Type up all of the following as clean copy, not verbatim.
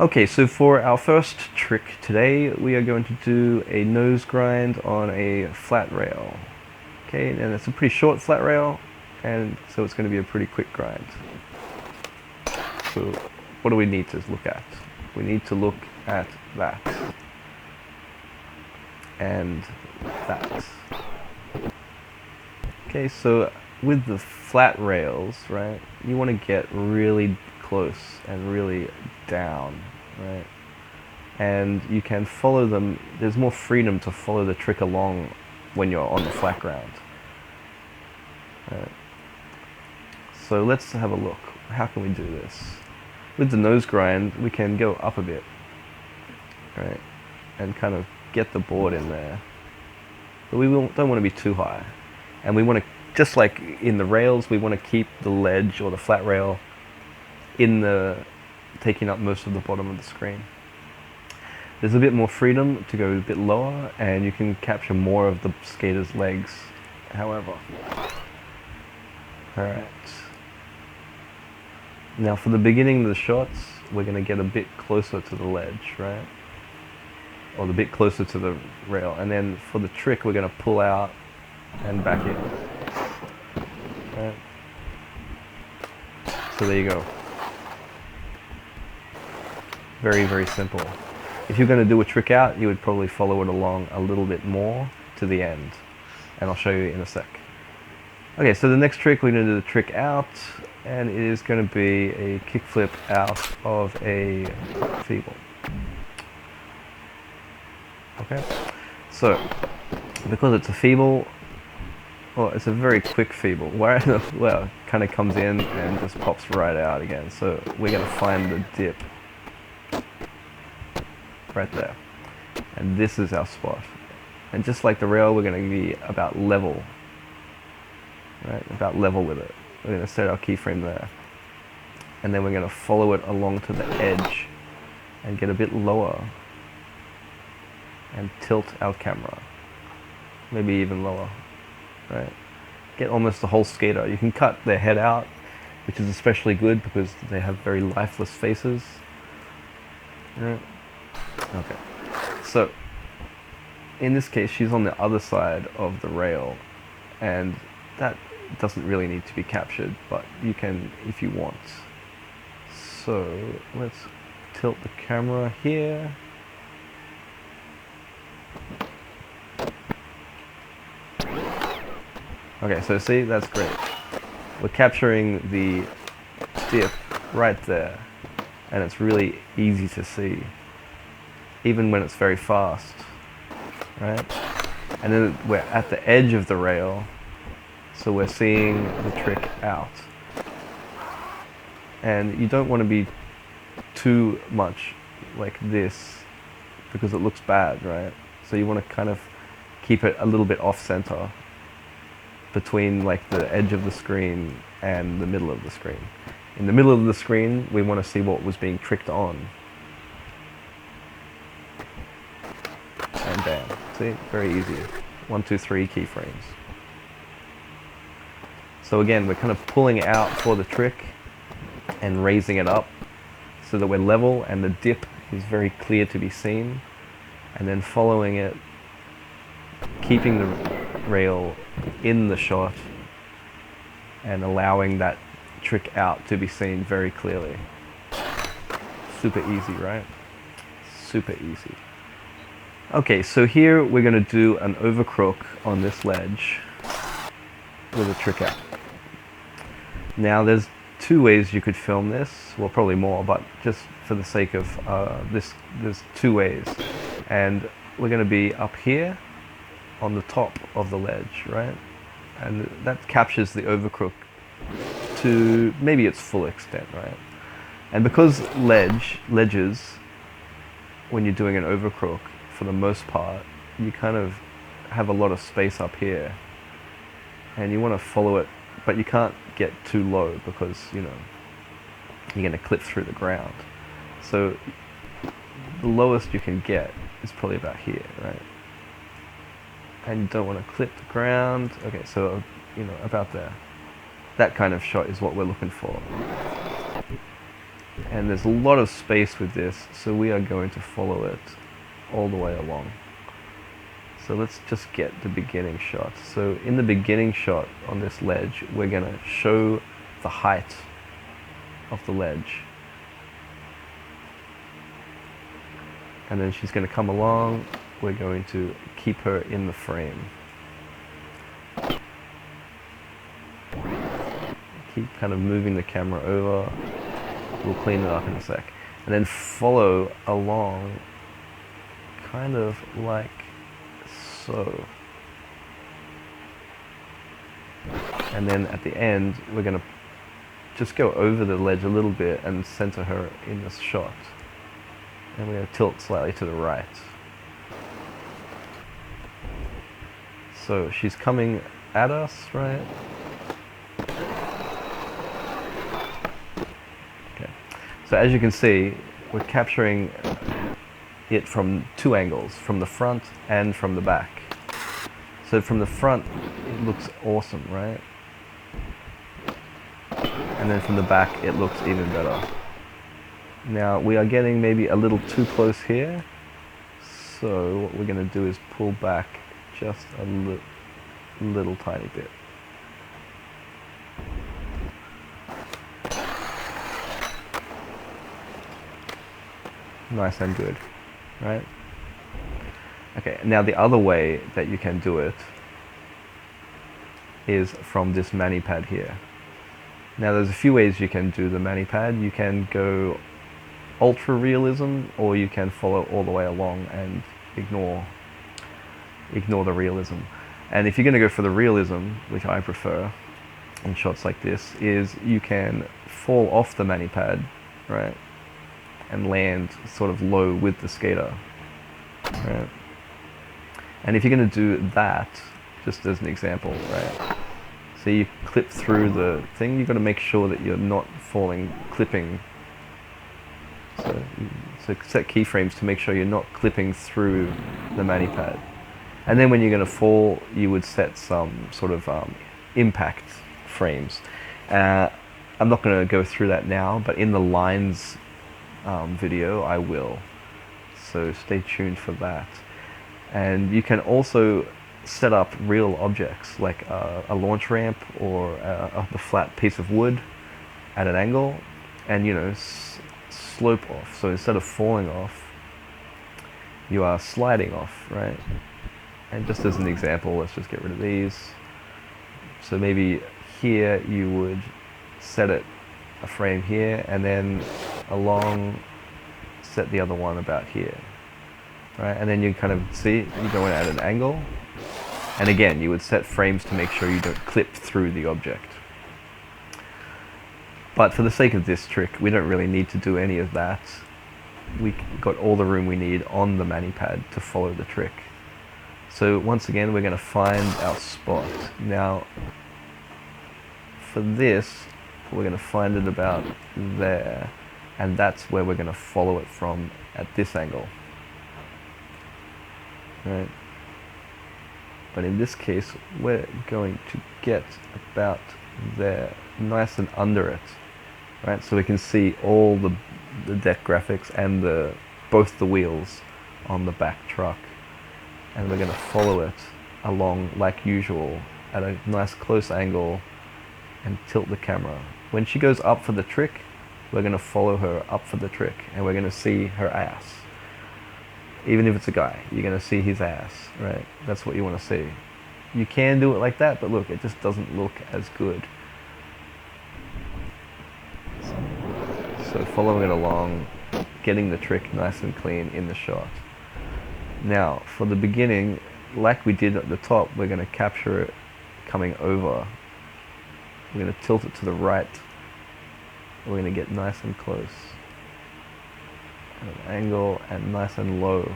Okay, so for our first trick today, we are going to do a nose grind on a flat rail. Okay, and it's a pretty short flat rail, and so it's going to be a pretty quick grind. So what do we need to look at? We need to look at that. And that. Okay, so with the flat rails, right, you want to get really close and really down, right? And you can follow them, there's more freedom to follow the trick along when you're on the flat ground. Right. So let's have a look. How can we do this? With the nose grind, we can go up a bit, right, and kind of get the board in there. But we don't want to be too high. And we want to, just like in the rails, we want to keep the ledge or the flat rail taking up most of the bottom of the screen. There's a bit more freedom to go a bit lower, and you can capture more of the skater's legs, however. Alright. Now for the beginning of the shots, we're going to get a bit closer to the ledge, right? Or a bit closer to the rail. And then for the trick, we're going to pull out and back in. Right. So there you go. Very, very simple. If you're going to do a trick out, you would probably follow it along a little bit more to the end. And I'll show you in a sec. Okay, so the next trick, we're going to do the trick out, and it is going to be a kickflip out of a Feeble. Okay, so because it's a Feeble, well, it's a very quick Feeble. Well, it kind of comes in and just pops right out again. So we're going to find the dip right there, and this is our spot. And just like the rail, we're going to be about level, right? About level with it. We're going to set our keyframe there, and then we're going to follow it along to the edge and get a bit lower and tilt our camera, maybe even lower, right? Get almost the whole skater. You can cut their head out, which is especially good because they have very lifeless faces, right? Okay, so in this case, she's on the other side of the rail, and that doesn't really need to be captured, but you can if you want. So let's tilt the camera here. Okay, so see, that's great. We're capturing the dip right there, and it's really easy to see, even when it's very fast, right? And then we're at the edge of the rail, so we're seeing the trick out. And you don't want to be too much like this, because it looks bad, right? So you want to kind of keep it a little bit off center, between like the edge of the screen and the middle of the screen. In the middle of the screen, we want to see what was being tricked on. And bam. See? Very easy. 1, 2, 3 keyframes. So again, we're kind of pulling it out for the trick and raising it up so that we're level and the dip is very clear to be seen. And then following it, keeping the rail in the shot and allowing that trick out to be seen very clearly. Super easy, right? Super easy. Okay, so here we're going to do an overcrook on this ledge with a trick out. Now there's two ways you could film this, well probably more, but just for the sake of this, there's two ways. And we're going to be up here on the top of the ledge, right? And that captures the overcrook to maybe its full extent, right? And because ledges, when you're doing an overcrook, for the most part, you kind of have a lot of space up here, and you want to follow it, but you can't get too low because, you know, you're going to clip through the ground. So the lowest you can get is probably about here, right? And you don't want to clip the ground. Okay, so, you know, about there. That kind of shot is what we're looking for. And there's a lot of space with this, so we are going to follow it all the way along. So let's just get the beginning shot. So in the beginning shot on this ledge, we're going to show the height of the ledge. And then she's going to come along. We're going to keep her in the frame. Keep kind of moving the camera over. We'll clean it up in a sec. And then follow along kind of like so. And then at the end, we're going to just go over the ledge a little bit and center her in this shot. And we're going to tilt slightly to the right. So she's coming at us, right? Okay. So as you can see, we're capturing it from two angles, from the front and from the back. So from the front, it looks awesome, right? And then from the back, it looks even better. Now, we are getting maybe a little too close here. So what we're going to do is pull back just a little tiny bit. Nice and good, right? Okay, now the other way that you can do it is from this mani pad here. Now there's a few ways you can do the mani pad. You can go ultra realism, or you can follow all the way along and ignore the realism. And if you're going to go for the realism, which I prefer in shots like this, is you can fall off the mani pad, right, and land sort of low with the skater, right? And if you're going to do that, just as an example, right, so you clip through the thing, you've got to make sure that you're not clipping. So set keyframes to make sure you're not clipping through the mani pad. And then when you're going to fall, you would set some sort of impact frames. I'm not going to go through that now, but in the lines video I will. So stay tuned for that. And you can also set up real objects like a launch ramp or a flat piece of wood at an angle, and slope off. So instead of falling off, you are sliding off, right? And just as an example, let's just get rid of these. So maybe here you would set it a frame here, and then along set the other one about here, right? And then you kind of see you go in at an angle, and again you would set frames to make sure you don't clip through the object. But for the sake of this trick, we don't really need to do any of that. We got all the room we need on the mani pad to follow the trick. So once again, we're going to find our spot. Now, for this, we're going to find it about there, and that's where we're going to follow it from at this angle, right? But in this case, we're going to get about there, nice and under it, right? So we can see all the deck graphics and both the wheels on the back truck. And we're going to follow it along like usual at a nice close angle and tilt the camera. When she goes up for the trick, we're going to follow her up for the trick, and we're going to see her ass. Even if it's a guy, you're going to see his ass, right? That's what you want to see. You can do it like that, but look, it just doesn't look as good. So following it along, getting the trick nice and clean in the shot. Now, for the beginning, like we did at the top, we're going to capture it coming over. We're going to tilt it to the right. We're going to get nice and close. At an angle and nice and low.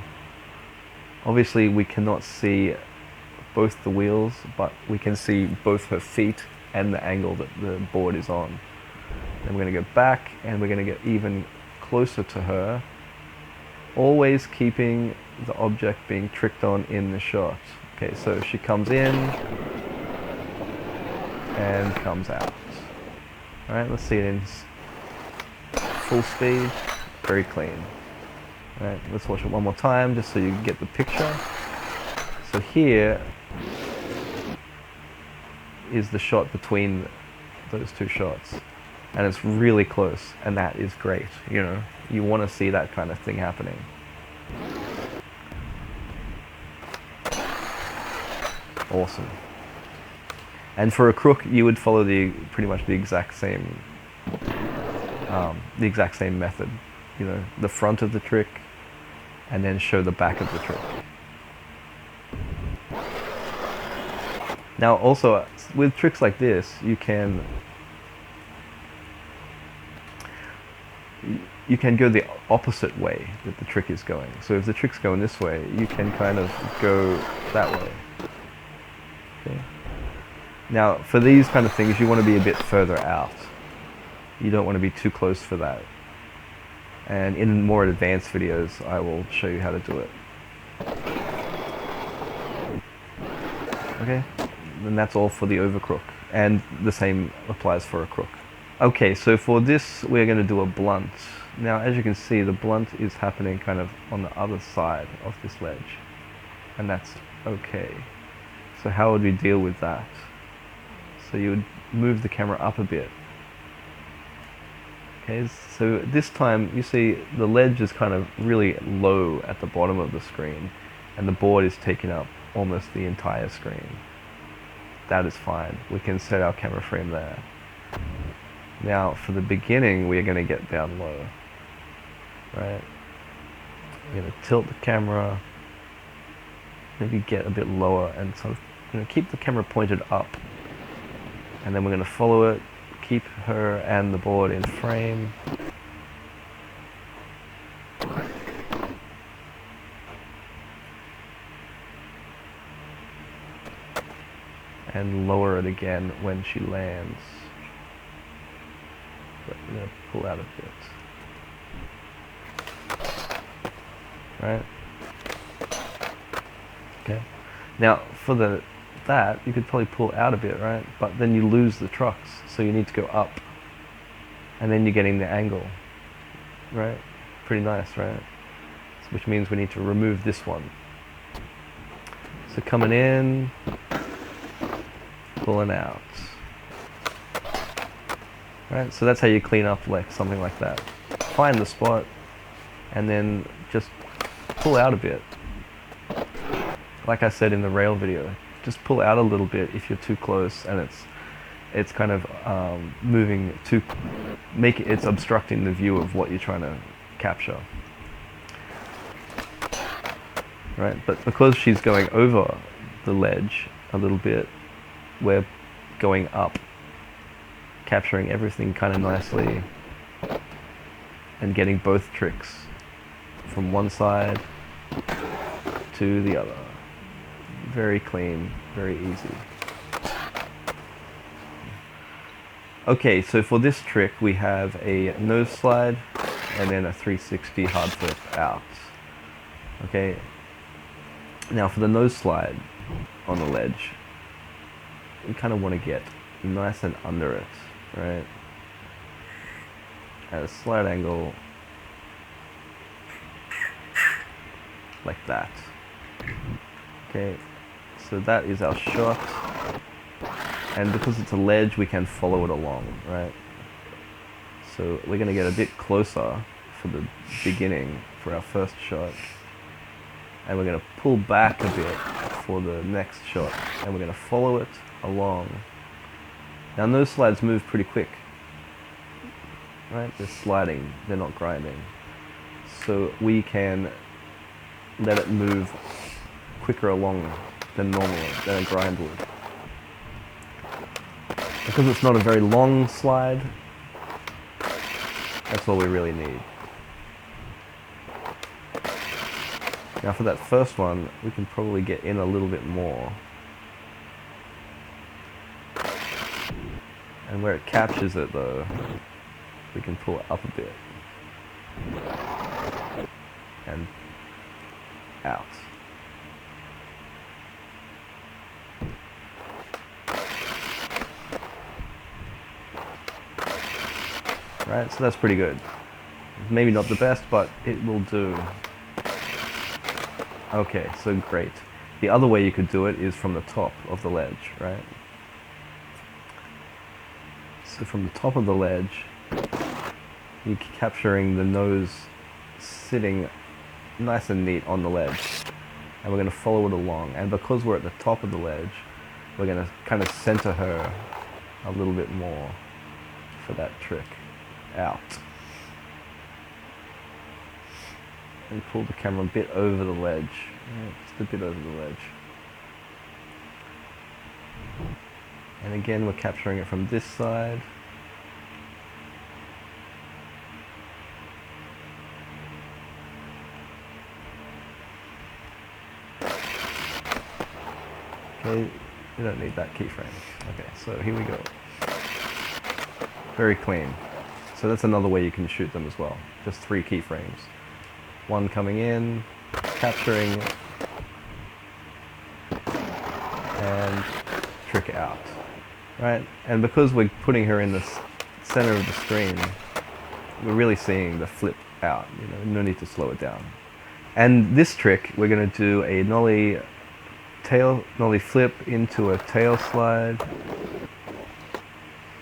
Obviously, we cannot see both the wheels, but we can see both her feet and the angle that the board is on. Then we're going to go back, and we're going to get even closer to her, always keeping the object being tricked on in the shot. Okay, so she comes in and comes out. Alright, let's see it in full speed, very clean. Right, let's watch it one more time just so you can get the picture. So here is the shot between those two shots, and it's really close, and that is great. You know, you want to see that kind of thing happening. Awesome. And for a crook, you would follow pretty much the exact same method. You know, the front of the trick, and then show the back of the trick. Now, also with tricks like this, you can go the opposite way that the trick is going. So if the trick's going this way, you can kind of go that way. Okay. Now, for these kind of things, you want to be a bit further out. You don't want to be too close for that. And in more advanced videos, I will show you how to do it. Okay, and that's all for the Overcrook. And the same applies for a crook. Okay, so for this, we're going to do a blunt. Now, as you can see, the blunt is happening kind of on the other side of this ledge. And that's okay. So how would we deal with that? So you would move the camera up a bit. Okay, so this time you see the ledge is kind of really low at the bottom of the screen, and the board is taking up almost the entire screen. That is fine. We can set our camera frame there. Now for the beginning, we're going to get down low. Right? We're going to tilt the camera, maybe get a bit lower, and sort of keep the camera pointed up. And then we're going to follow it, keep her and the board in frame. And lower it again when she lands. But we're going to pull out a bit. Right? Okay. Now for that, you could probably pull out a bit, right? But then you lose the trucks, so you need to go up. And then you're getting the angle, right? Pretty nice, right? Which means we need to remove this one. So coming in, pulling out. Right, so that's how you clean up like something like that. Find the spot, and then just pull out a bit. Like I said in the rail video, just pull out a little bit if you're too close and it's kind of moving too, it's obstructing the view of what you're trying to capture. Right, but because she's going over the ledge a little bit, we're going up, capturing everything kind of nicely and getting both tricks from one side to the other. Very clean, very easy. Okay, so for this trick we have a nose slide and then a 360 hard flip out. Okay, now for the nose slide on the ledge, we kind of want to get nice and under it, right? At a slight angle, like that. Okay, so that is our shot, and because it's a ledge, we can follow it along, right? So we're going to get a bit closer for the beginning for our first shot, and we're going to pull back a bit for the next shot, and we're going to follow it along. Now those slides move pretty quick, right? They're sliding, they're not grinding. So we can let it move quicker along than normally, than a grind would. Because it's not a very long slide, that's all we really need. Now for that first one, we can probably get in a little bit more. And where it captures it though, we can pull it up a bit. And out. Right, so that's pretty good. Maybe not the best, but it will do. Okay, so great. The other way you could do it is from the top of the ledge, right? So from the top of the ledge, you're capturing the nose sitting nice and neat on the ledge. And we're going to follow it along. And because we're at the top of the ledge, we're going to kind of center her a little bit more for that trick out. And pull the camera a bit over the ledge. Yeah, just a bit over the ledge. And again, we're capturing it from this side. Okay, you don't need that keyframe. Okay, so here we go. Very clean. So that's another way you can shoot them as well. Just 3 keyframes. One coming in, capturing, and trick out. Right? And because we're putting her in the center of the screen, we're really seeing the flip out. You know, no need to slow it down. And this trick, we're going to do a Nollie flip into a Tailslide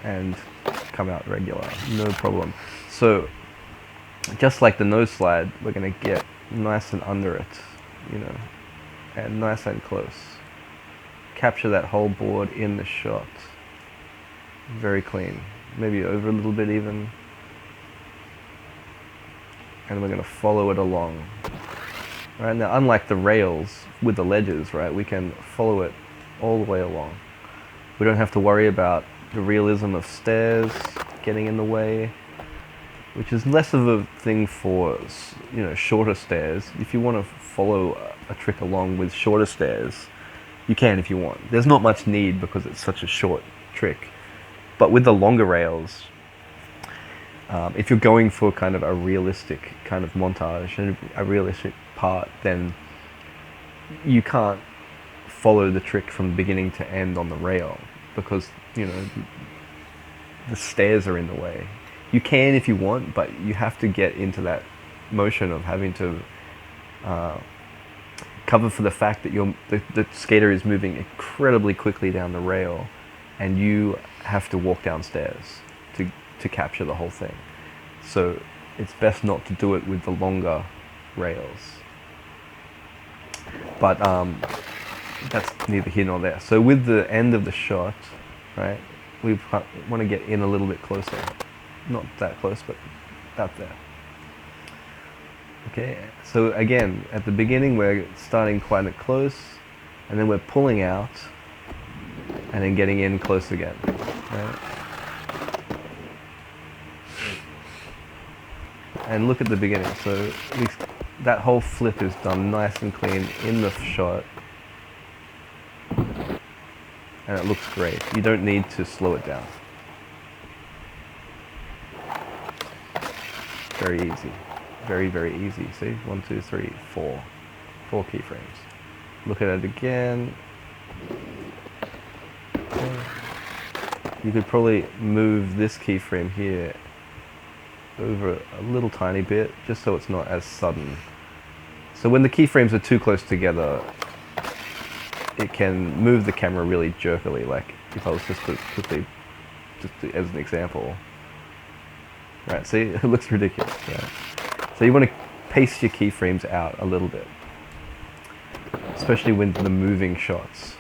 and come out regular, no problem. So just like the Noseslide, we're going to get nice and under it, you know, and nice and close. Capture that whole board in the shot. Very clean. Maybe over a little bit even. And we're going to follow it along. Right, now, unlike the rails with the ledges, right, we can follow it all the way along. We don't have to worry about the realism of stairs getting in the way, which is less of a thing for, you know, shorter stairs. If you want to follow a trick along with shorter stairs, you can if you want. There's not much need because it's such a short trick. But with the longer rails, if you're going for kind of a realistic kind of montage and a realistic part, then you can't follow the trick from beginning to end on the rail because, you know, the stairs are in the way. You can if you want, but you have to get into that motion of having to cover for the fact that the skater is moving incredibly quickly down the rail and you have to walk downstairs to capture the whole thing. So it's best not to do it with the longer rails. But that's neither here nor there. So with the end of the shot, right, we want to get in a little bit closer. Not that close, but out there. Okay, so again, at the beginning we're starting quite close, and then we're pulling out, and then getting in close again. Right? And look at the beginning, so that whole flip is done nice and clean in the shot, and it looks great. You don't need to slow it down. Very easy. Very, very easy. See? 1, 2, 3, 4. 4 keyframes. Look at it again. Okay. You could probably move this keyframe here over a little tiny bit, just so it's not as sudden. So when the keyframes are too close together, it can move the camera really jerkily, like if I was just to quickly, as an example. Right, see, it looks ridiculous, right? So you want to pace your keyframes out a little bit, especially with the moving shots.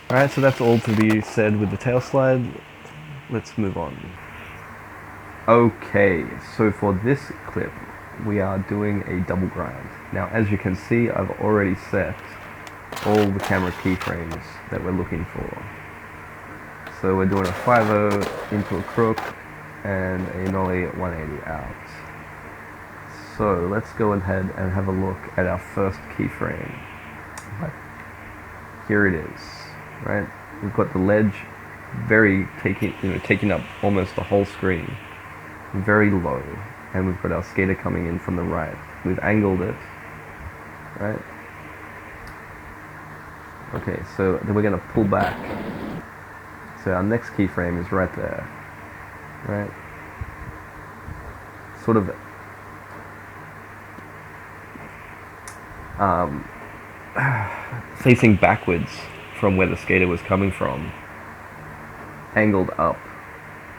Alright, so that's all to be said with the Tailslide. Let's move on. Okay, so for this clip, we are doing a double grind. Now, as you can see, I've already set all the camera keyframes that we're looking for. So we're doing a 5.0 into a Crook and a Nollie 180 out. So let's go ahead and have a look at our first keyframe. Here it is, right? We've got the ledge taking up almost the whole screen, very low, and we've got our skater coming in from the right. We've angled it, right? Okay, so then we're going to pull back. So our next keyframe is right there, right? sort of facing backwards from where the skater was coming from, angled up,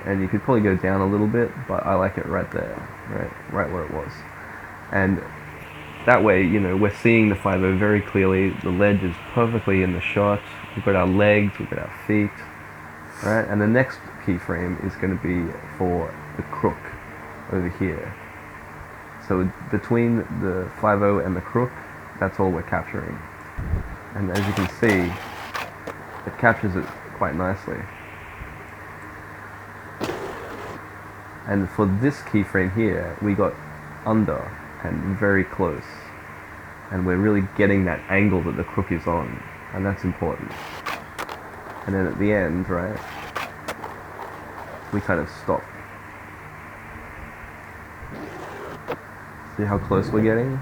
and you could probably go down a little bit, but I like it right there, right where it was. And that way, you know, we're seeing the 5.0 very clearly. The ledge is perfectly in the shot. We've got our legs, we've got our feet, right? And the next keyframe is going to be for the crook over here. So between the 5.0 and the crook, that's all we're capturing. And as you can see, it captures it quite nicely. And for this keyframe here, we got under and very close. And we're really getting that angle that the crook is on. And that's important. And then at the end, right, we kind of stop. See how close we're getting?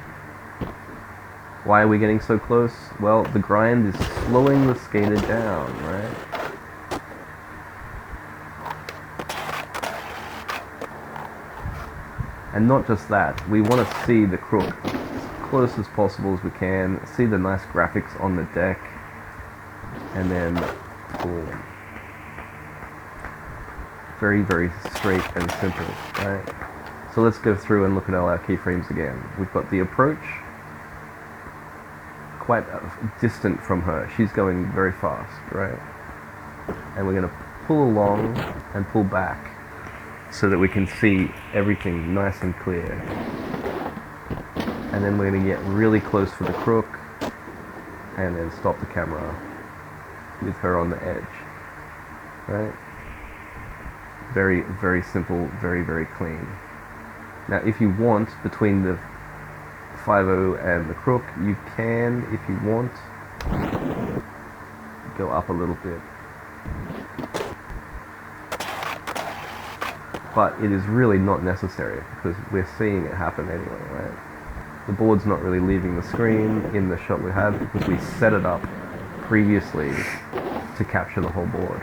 Why are we getting so close? Well, the grind is slowing the skater down, right? And not just that, we want to see the crook as close as possible as we can, see the nice graphics on the deck, and then pull. Very, very straight and simple, right? So let's go through and look at all our keyframes again. We've got the approach, quite distant from her. She's going very fast, right? And we're going to pull along and pull back so that we can see everything nice and clear. And then we're going to get really close for the crook and then stop the camera with her on the edge, right? Very, very simple, very, very clean. Now if you want, between the 5.0 and the crook, you can, if you want, go up a little bit. But it is really not necessary because we're seeing it happen anyway, right? The board's not really leaving the screen in the shot we have because we set it up previously to capture the whole board,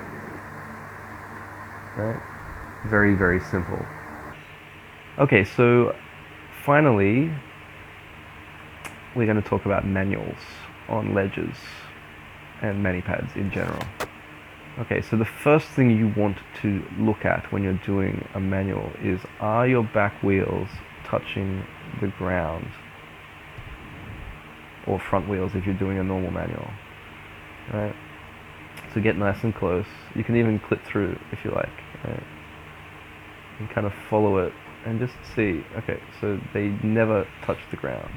right? Very, very simple. Okay, so finally, we're going to talk about manuals on ledges and mani pads in general. Okay, so the first thing you want to look at when you're doing a manual is, are your back wheels touching the ground? Or front wheels if you're doing a normal manual, right? So get nice and close. You can even clip through if you like, right? And kind of follow it and just see, okay, so they never touch the ground.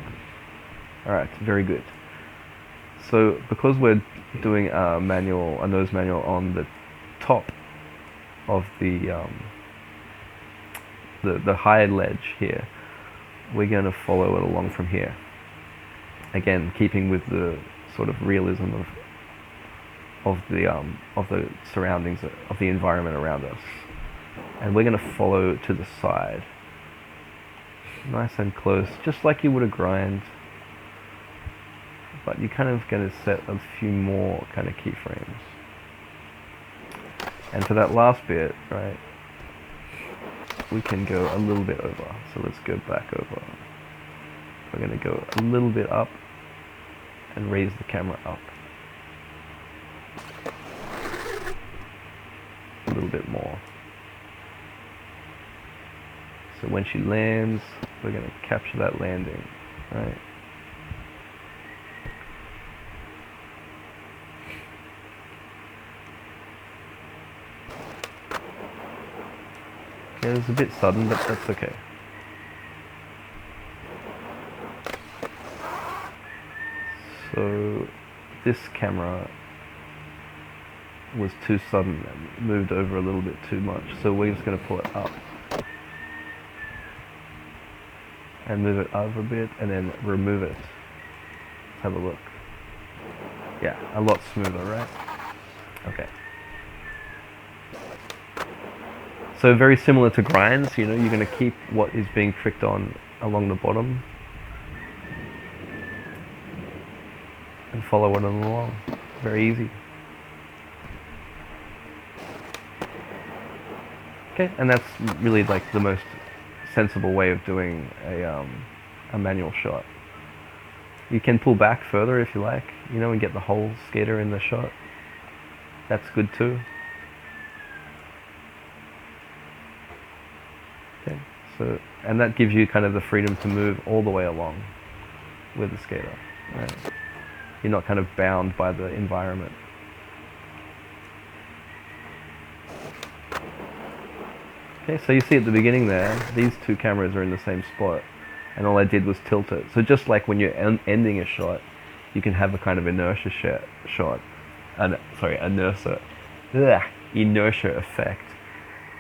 Alright, very good. So because we're doing a manual, a nose manual on the top of the high ledge here, we're going to follow it along from here. Again, keeping with the sort of realism of the surroundings, of the environment around us. And we're going to follow to the side, nice and close, just like you would a grind. But you're kind of going to set a few more kind of keyframes. And for that last bit, right, we can go a little bit over. So let's go back over. We're going to go a little bit up and raise the camera up. A little bit more. So when she lands, we're going to capture that landing, right? Okay, it's a bit sudden, but that's okay. So this camera was too sudden and moved over a little bit too much, so we're just going to pull it up and move it over a bit and then remove it. Let's have a look. Yeah, a lot smoother, right? Okay. So very similar to grinds, you know, you're going to keep what is being tricked on along the bottom and follow it along. Very easy. Okay, and that's really like the most sensible way of doing a manual shot. You can pull back further if you like, you know, and get the whole skater in the shot. That's good too. Okay, so, and that gives you kind of the freedom to move all the way along with the skater. Right? You're not kind of bound by the environment. Okay, so you see at the beginning there, these two cameras are in the same spot, and all I did was tilt it. So just like when you're ending a shot, you can have a kind of inertia shot, inertia effect.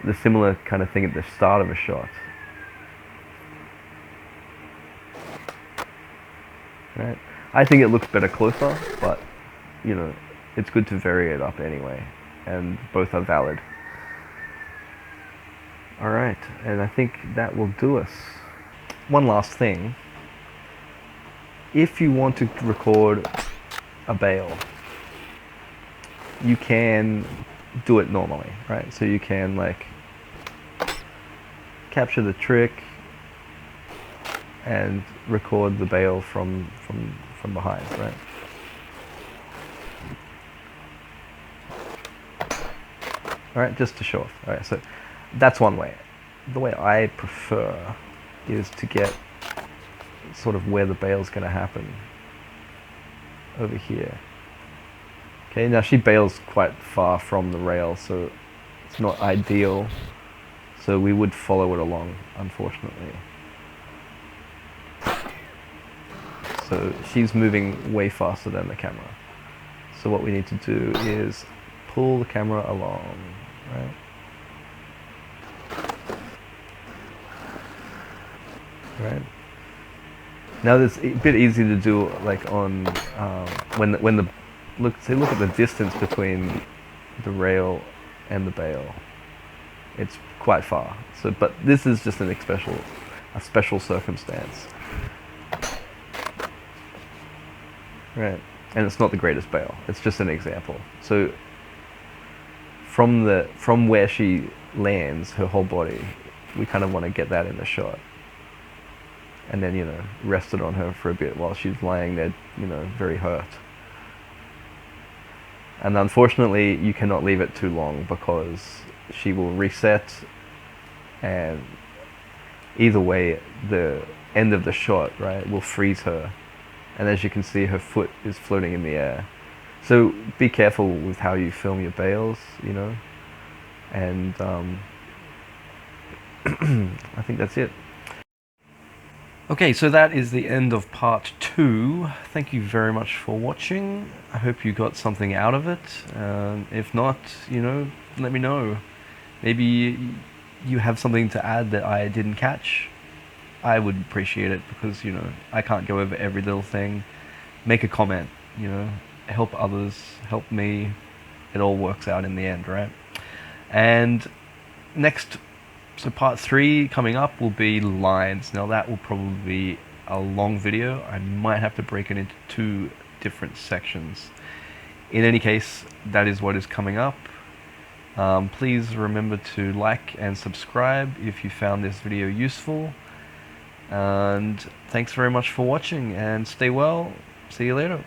The similar kind of thing at the start of a shot. Right? I think it looks better closer, but you know, it's good to vary it up anyway, and both are valid. Alright, and I think that will do us. One last thing. If you want to record a bail, you can do it normally, right? So you can like capture the trick and record the bail from behind, right? Alright, just to show off. Alright, so that's one way. The way I prefer is to get sort of where the bail's going to happen over here. Okay, now she bails quite far from the rail, so it's not ideal. So we would follow it along, unfortunately. So she's moving way faster than the camera. So what we need to do is pull the camera along, right? Right. Now it's a bit easy to do, like on when the look at the distance between the rail and the bail. It's quite far. So, but this is just a special circumstance, right? And it's not the greatest bail. It's just an example. So from where she lands, her whole body, we kind of want to get that in the shot. And then, you know, rest it on her for a bit while she's lying there, you know, very hurt. And unfortunately, you cannot leave it too long because she will reset, and either way, the end of the shot, right, will freeze her. And as you can see, her foot is floating in the air. So be careful with how you film your bails, you know. And I think that's it. Okay, so that is the end of part 2. Thank you very much for watching. I hope you got something out of it. If not, you know, let me know. Maybe you have something to add that I didn't catch. I would appreciate it because, you know, I can't go over every little thing. Make a comment, you know, help others, help me. It all works out in the end, right? And next, so part 3 coming up will be lines. Now that will probably be a long video. I might have to break it into 2 different sections. In any case, that is what is coming up. Please remember to like and subscribe if you found this video useful. And thanks very much for watching, and stay well. See you later.